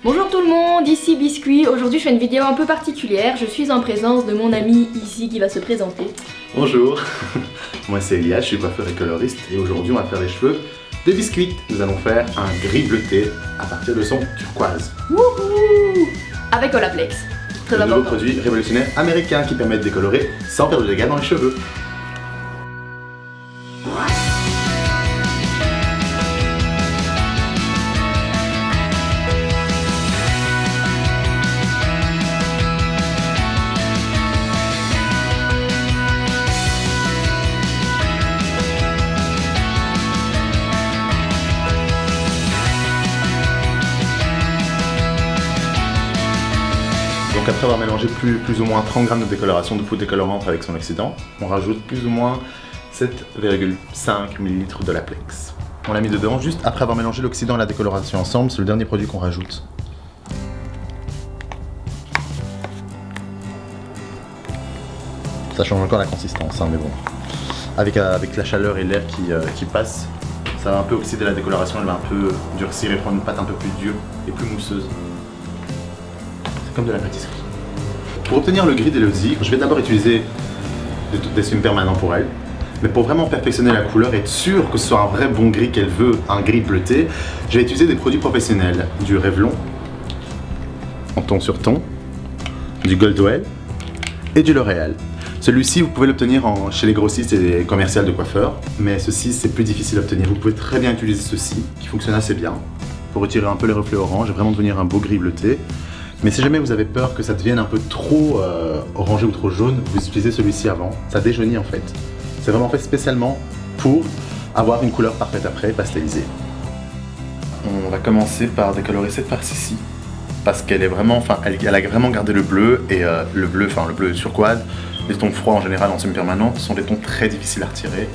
Bonjour tout le monde, ici Biscuit. Aujourd'hui je fais une vidéo un peu particulière. Je suis en présence de mon ami ici qui va se présenter. Bonjour, moi c'est Elias, je suis coiffeur et coloriste et aujourd'hui on va faire les cheveux de Biscuit. Nous allons faire un gris bleuté à partir de son turquoise. Wouhou! Avec Olaplex. Très Le nouveau important. produit révolutionnaire américain qui permet de décolorer sans perdre de dégâts dans les cheveux. Donc après avoir mélangé plus ou moins 30 grammes de décoloration de poudre décolorante avec son oxydant, on rajoute plus ou moins 7,5 ml de Olaplex. On l'a mis dedans juste après avoir mélangé l'oxydant et la décoloration ensemble, c'est le dernier produit qu'on rajoute. Ça change encore la consistance, hein, mais bon. Avec la chaleur et l'air qui passe, ça va un peu oxyder la décoloration, elle va un peu durcir et prendre une pâte un peu plus dure et plus mousseuse. C'est comme de la pâtisserie. Pour obtenir le gris d'Elodie, je vais d'abord utiliser des sums permanents pour elle. Mais pour vraiment perfectionner la couleur et être sûr que ce soit un vrai bon gris qu'elle veut, un gris bleuté, je vais utiliser des produits professionnels. Du Revlon, en ton sur ton, du Goldwell et du L'Oréal. Celui-ci, vous pouvez l'obtenir chez les grossistes et les commerciales de coiffeurs, mais ceci, c'est plus difficile à obtenir. Vous pouvez très bien utiliser ceci, qui fonctionne assez bien, pour retirer un peu les reflets orange et vraiment devenir un beau gris bleuté. Mais si jamais vous avez peur que ça devienne un peu trop orangé ou trop jaune, vous utilisez celui-ci avant. Ça déjaunit en fait. C'est vraiment fait spécialement pour avoir une couleur parfaite après, pastelisée. On va commencer par décolorer cette partie-ci. Parce qu'elle est vraiment, elle a vraiment gardé le bleu et le bleu turquoise. Les tons froids en général en semi-permanent sont des tons très difficiles à retirer.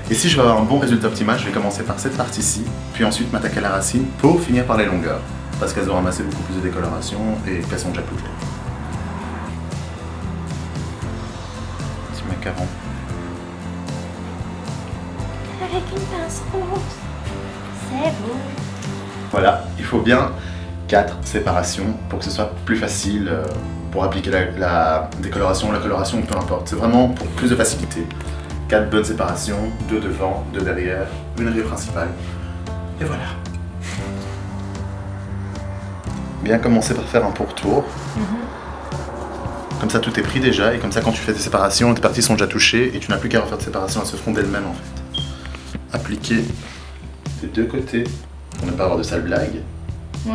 Et si je veux avoir un bon résultat optimal, je vais commencer par cette partie-ci, puis ensuite m'attaquer à la racine pour finir par les longueurs. Parce qu'elles ont ramassé beaucoup plus de décoloration et qu'elles sont déjà plus claires. Petit macaron. Avec une pince rose. C'est beau. Voilà, il faut bien 4 séparations pour que ce soit plus facile pour appliquer la décoloration ou la coloration, peu importe. C'est vraiment pour plus de facilité. 4 bonnes séparations, 2 devant, 2 derrière, une raie principale. Et voilà. Bien commencer par faire un pourtour. Comme ça tout est pris déjà et comme ça quand tu fais tes séparations, tes parties sont déjà touchées et tu n'as plus qu'à refaire tes séparations, elles se feront d'elles-mêmes en fait. Appliquer des deux côtés pour ne pas avoir de sales blagues. Ouais.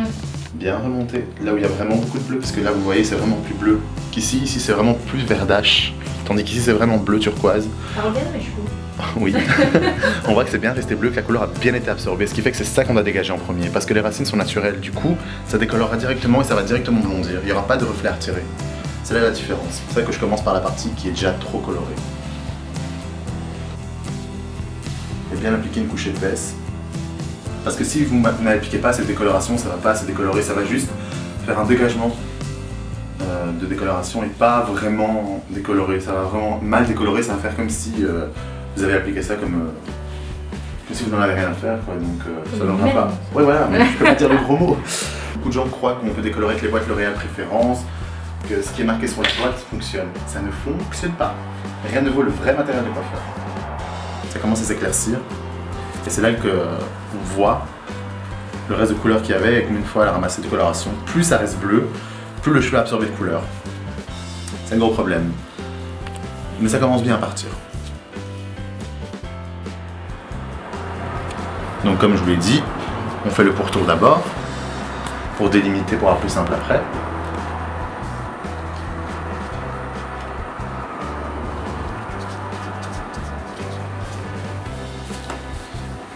Bien remonter là où il y a vraiment beaucoup de bleu parce que là vous voyez c'est vraiment plus bleu qu'ici, ici c'est vraiment plus verdache tandis qu'ici c'est vraiment bleu turquoise. Ça regarde mes cheveux. Oui, on voit que c'est bien resté bleu, que la couleur a bien été absorbée, ce qui fait que c'est ça qu'on a dégagé en premier parce que les racines sont naturelles, du coup ça décolorera directement et ça va directement blondir, il n'y aura pas de reflet à retirer. C'est là la différence, c'est pour ça que je commence par la partie qui est déjà trop colorée. Et bien appliquer une couche épaisse. Parce que si vous n'appliquez pas cette décoloration, ça va pas se décolorer, ça va juste faire un dégagement de décoloration et pas vraiment décolorer. Ça va vraiment mal décolorer, ça va faire comme si vous avez appliqué ça comme si vous n'en avez rien à faire, quoi. Donc ça n'aura pas. Ouais voilà, mais je peux pas dire le gros mot. Beaucoup de gens croient qu'on peut décolorer avec les boîtes L'Oréal Préférence, que ce qui est marqué sur les boîtes fonctionne. Ça ne fonctionne pas. Rien ne vaut le vrai matériel de coiffeur. Ça commence à s'éclaircir. Et c'est là qu'on voit le reste de couleur qu'il y avait et qu'une fois elle a ramassé de coloration, plus ça reste bleu, plus le cheveu a absorbé de couleur. C'est un gros problème. Mais ça commence bien à partir. Donc comme je vous l'ai dit, on fait le pourtour d'abord, pour délimiter, pour avoir plus simple après.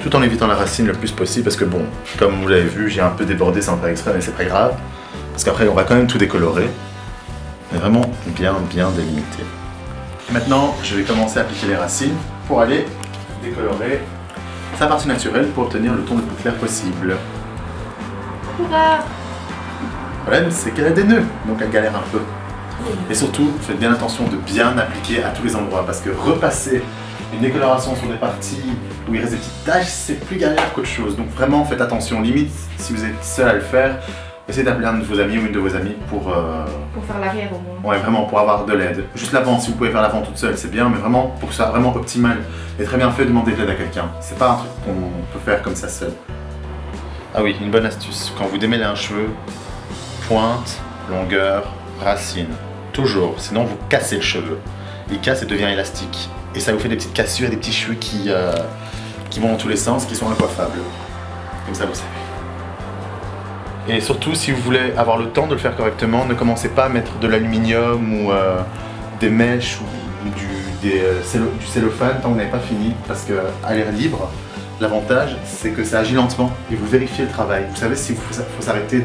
Tout en évitant la racine le plus possible parce que bon, comme vous l'avez vu, j'ai un peu débordé sans faire exprès, mais c'est pas grave. Parce qu'après on va quand même tout décolorer. Mais vraiment bien délimité. Maintenant, je vais commencer à appliquer les racines pour aller décolorer sa partie naturelle pour obtenir le ton le plus clair possible. Hurrah! Le problème, c'est qu'elle a des nœuds, donc elle galère un peu. Et surtout, faites bien attention de bien appliquer à tous les endroits parce que repasser une décoloration sur des parties où il reste des petites taches, c'est plus galère qu'autre chose. Donc vraiment, faites attention. Limite, si vous êtes seul à le faire, essayez d'appeler un de vos amis ou une de vos amies pour faire l'arrière au moins. Ouais, vraiment, pour avoir de l'aide. Juste l'avant, si vous pouvez faire l'avant toute seule, c'est bien, mais vraiment, pour que ça soit vraiment optimal et très bien fait, demandez de l'aide à quelqu'un. C'est pas un truc qu'on peut faire comme ça seul. Ah oui, une bonne astuce. Quand vous démêlez un cheveu, pointe, longueur, racine. Toujours, sinon vous cassez le cheveu. Il casse et devient élastique. Et ça vous fait des petites cassures et des petits cheveux qui vont dans tous les sens, qui sont incoiffables. Comme ça, vous savez. Et surtout, si vous voulez avoir le temps de le faire correctement, ne commencez pas à mettre de l'aluminium ou des mèches ou du cellophane tant que vous n'avez pas fini, parce qu'à l'air libre, l'avantage c'est que ça agit lentement et vous vérifiez le travail. Vous savez s'il faut s'arrêter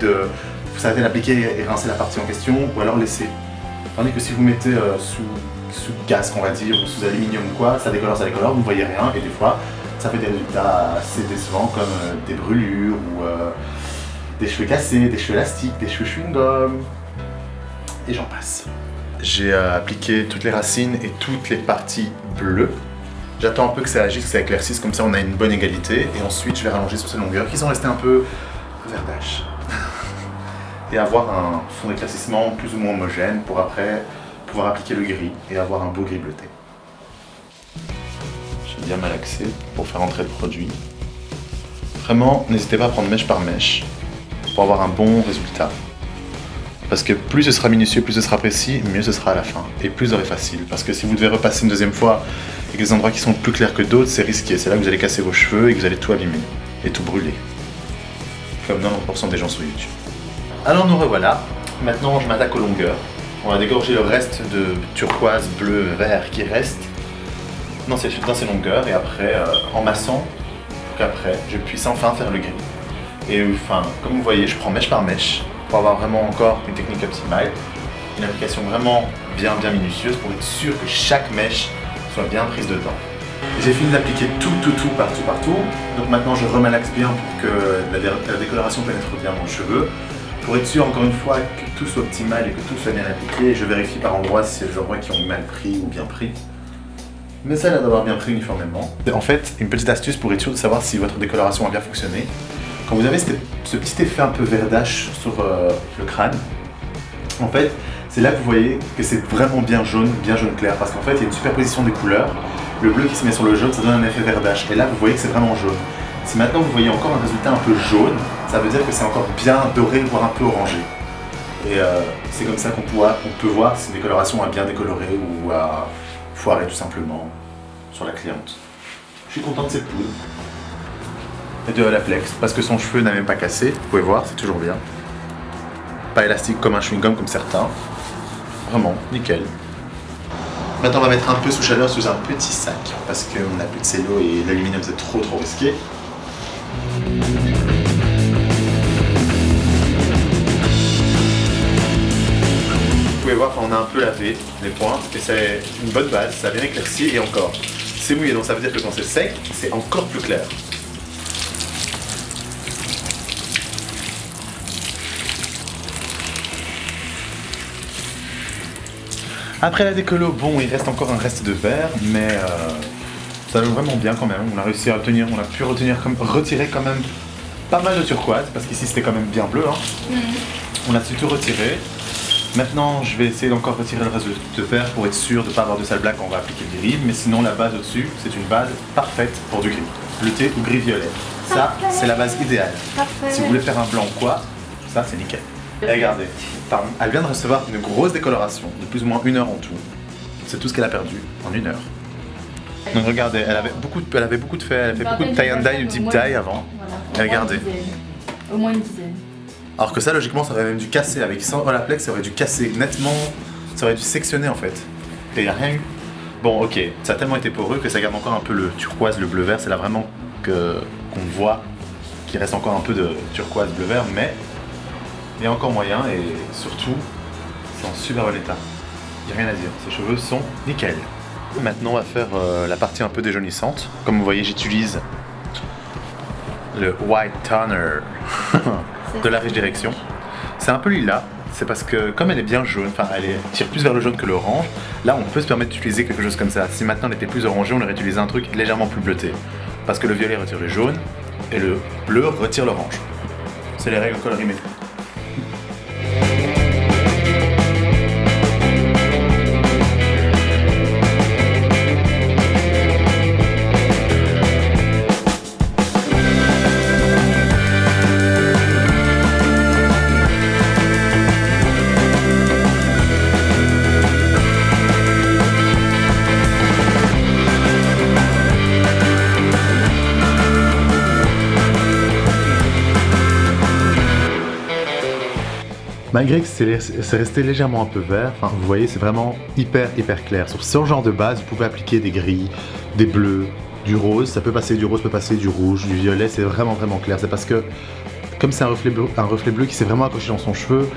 d'appliquer et rincer la partie en question ou alors laisser. Tandis que si vous mettez sous gaz, on va dire, ou sous aluminium ou quoi, ça décolore, vous ne voyez rien et des fois ça fait des résultats assez décevants comme des brûlures ou des cheveux cassés, des cheveux élastiques, des cheveux chewing-gum, et j'en passe. J'ai appliqué toutes les racines et toutes les parties bleues. J'attends un peu que ça agisse, que ça éclaircisse, comme ça on a une bonne égalité, et ensuite je vais rallonger sur ces longueurs qui sont restées un peu verdâches. Et avoir un fond d'éclaircissement plus ou moins homogène pour après pouvoir appliquer le gris et avoir un beau gris bleuté. J'ai bien malaxé pour faire entrer le produit. Vraiment, n'hésitez pas à prendre mèche par mèche pour avoir un bon résultat. Parce que plus ce sera minutieux, plus ce sera précis, mieux ce sera à la fin. Et plus ce sera facile. Parce que si vous devez repasser une deuxième fois avec des endroits qui sont plus clairs que d'autres, c'est risqué. C'est là que vous allez casser vos cheveux et que vous allez tout abîmer. Et tout brûler. Comme 90% des gens sur YouTube. Alors nous revoilà. Maintenant je m'attaque aux longueurs. On va dégorger le reste de turquoise, bleu, vert qui reste dans ces longueurs. Et après, en massant, pour qu'après je puisse enfin faire le gris. Et enfin, comme vous voyez, je prends mèche par mèche pour avoir vraiment encore une technique optimale, une application vraiment bien minutieuse pour être sûr que chaque mèche soit bien prise dedans. J'ai fini d'appliquer tout partout. Donc maintenant je remalaxe bien pour que la décoloration pénètre bien dans le cheveu. Pour être sûr encore une fois que tout soit optimal et que tout soit bien appliqué, je vérifie par endroits s'il y a des endroits qui ont mal pris ou bien pris. Mais ça a l'air d'avoir bien pris uniformément. En fait, une petite astuce pour être sûr de savoir si votre décoloration a bien fonctionné. Quand vous avez ce petit effet un peu verdâche sur le crâne, en fait, c'est là que vous voyez que c'est vraiment bien jaune clair, parce qu'en fait, il y a une superposition des couleurs. Le bleu qui se met sur le jaune, ça donne un effet verdâche, et là, vous voyez que c'est vraiment jaune. Si maintenant vous voyez encore un résultat un peu jaune, ça veut dire que c'est encore bien doré, voire un peu orangé. Et c'est comme ça qu'on peut voir si une décoloration a bien décoloré ou a foiré tout simplement sur la cliente. Je suis content de cette poudre. Et de Olaplex, parce que son cheveu n'a même pas cassé, vous pouvez voir, c'est toujours bien. Pas élastique comme un chewing-gum comme certains. Vraiment, nickel. Maintenant on va mettre un peu sous chaleur sous un petit sac, parce qu'on n'a plus de cello et l'aluminium c'est trop risqué. Vous pouvez voir, on a un peu lavé les pointes, et c'est une bonne base, ça a bien éclairci, et encore, c'est mouillé, donc ça veut dire que quand c'est sec, c'est encore plus clair. Après la décolo, bon, il reste encore un reste de vert, mais ça va vraiment bien quand même. On a réussi à obtenir, on a pu retirer quand même pas mal de turquoise, parce qu'ici c'était quand même bien bleu. Hein. On a tout retiré. Maintenant, je vais essayer d'encore retirer le reste de vert pour être sûr de ne pas avoir de sale black quand on va appliquer le gris. Mais sinon, la base au-dessus, c'est une base parfaite pour du gris. Bleuté ou gris-violet. Ça, c'est la base idéale. Parfait. Si vous voulez faire un blanc ou quoi, ça c'est nickel. Et regardez, elle vient de recevoir une grosse décoloration de plus ou moins 1 heure en tout. C'est tout ce qu'elle a perdu en 1 heure. Donc regardez, elle avait beaucoup de faits, elle a fait beaucoup de tie and dye, du deep dye avant. Voilà. Et regardez. Au moins une dizaine. Alors que ça, logiquement, ça aurait même dû casser. Avec sans Olaplex, ça aurait dû casser nettement, ça aurait dû sectionner en fait. Et il n'y a rien eu. Bon, ok, ça a tellement été poreux que ça garde encore un peu le turquoise, le bleu-vert. C'est là vraiment qu'on voit qu'il reste encore un peu de turquoise, bleu-vert, mais il y a encore moyen et surtout, c'est en super bon état. Il n'y a rien à dire, ses cheveux sont nickel. Maintenant, on va faire la partie un peu déjaunissante. Comme vous voyez, j'utilise le White Toner de la Riche Direction. C'est un peu lilas, c'est parce que comme elle est bien jaune, enfin elle tire plus vers le jaune que l'orange, là on peut se permettre d'utiliser quelque chose comme ça. Si maintenant elle était plus orangée, on aurait utilisé un truc légèrement plus bleuté. Parce que le violet retire le jaune et le bleu retire l'orange. C'est les règles colorimétriques. Malgré que c'est resté légèrement un peu vert, enfin, vous voyez, c'est vraiment hyper clair. Sur ce genre de base, vous pouvez appliquer des gris, des bleus, du rose. Ça peut passer du rose, peut passer du rouge, du violet. C'est vraiment clair. C'est parce que, comme c'est un reflet bleu qui s'est vraiment accroché dans son cheveu,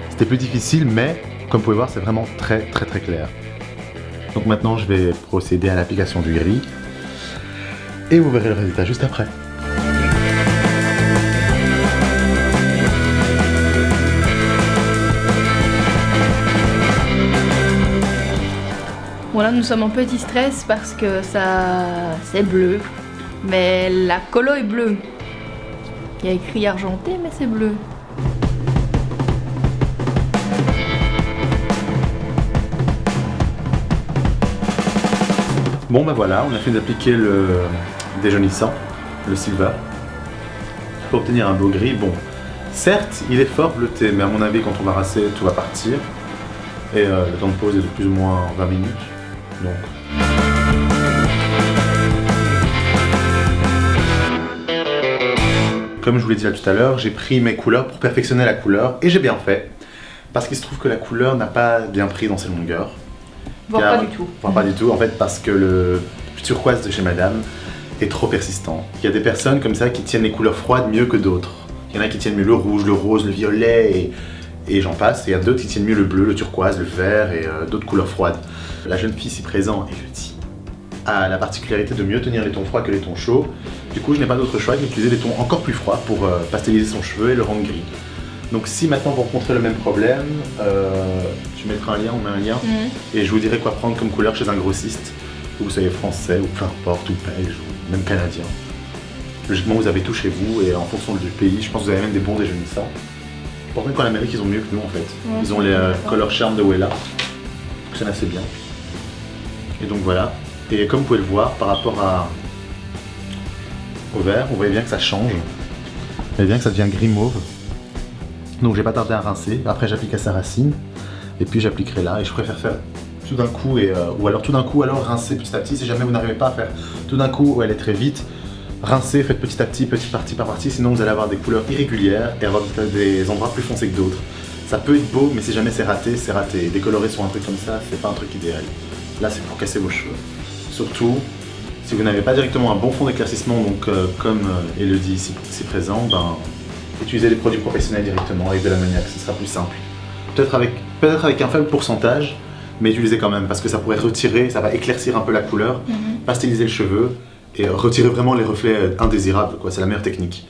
c'était plus difficile, mais comme vous pouvez voir, c'est vraiment très clair. Donc maintenant, je vais procéder à l'application du gris. Et vous verrez le résultat juste après. Bon là nous sommes en petit stress parce que c'est bleu, mais la colo est bleue. Il y a écrit argenté mais c'est bleu. Bon ben voilà, on a fini d'appliquer le déjaunissant, le silver, pour obtenir un beau gris. Bon, certes il est fort bleuté, mais à mon avis quand on va rincer tout va partir. Et le temps de pause est de plus ou moins 20 minutes. Donc. Comme je vous l'ai dit là tout à l'heure, j'ai pris mes couleurs pour perfectionner la couleur et j'ai bien fait. Parce qu'il se trouve que la couleur n'a pas bien pris dans ses longueurs. Voire pas du tout. Voire pas du tout, en fait, parce que le turquoise de chez Madame est trop persistant. Il y a des personnes comme ça qui tiennent les couleurs froides mieux que d'autres. Il y en a qui tiennent mieux le rouge, le rose, le violet et j'en passe. Et il y a d'autres qui tiennent mieux le bleu, le turquoise, le vert et d'autres couleurs froides. La jeune fille ici présente, et je le dis, a la particularité de mieux tenir les tons froids que les tons chauds. Du coup, je n'ai pas d'autre choix que d'utiliser des tons encore plus froids pour pastelliser son cheveu et le rendre gris. Donc si maintenant vous rencontrez le même problème, je mettrai un lien, on met un lien, et je vous dirai quoi prendre comme couleur chez un grossiste, que vous soyez français ou peu importe, ou belge, ou même canadien. Logiquement, vous avez tout chez vous, et en fonction du pays, je pense que vous avez même des bons déjaunissants. Pourtant, qu'en Amérique, ils ont mieux que nous en fait. Ouais, ils ont les Color Charm de Wella, ça fonctionne assez bien. Et donc voilà. Et comme vous pouvez le voir, par rapport au vert, vous voyez bien que ça change. Vous voyez bien que ça devient gris mauve. Donc j'ai pas tardé à rincer. Après j'applique à sa racine. Et puis j'appliquerai là. Et je préfère faire tout d'un coup, ou alors tout d'un coup, alors rincer petit à petit. Si jamais vous n'arrivez pas à faire tout d'un coup ou aller très vite, rincez, faites petit à petit, petite partie par partie. Sinon vous allez avoir des couleurs irrégulières et avoir des endroits plus foncés que d'autres. Ça peut être beau, mais si jamais c'est raté, c'est raté. Décolorer sur un truc comme ça, c'est pas un truc idéal. Là c'est pour casser vos cheveux. Surtout, si vous n'avez pas directement un bon fond d'éclaircissement, donc comme Elodie ici présent, ben, utilisez des produits professionnels directement avec de l'ammoniac, ce sera plus simple. Peut-être avec un faible pourcentage, mais utilisez quand même parce que ça pourrait retirer, ça va éclaircir un peu la couleur, pastelliser le cheveu et retirer vraiment les reflets indésirables, quoi. C'est la meilleure technique.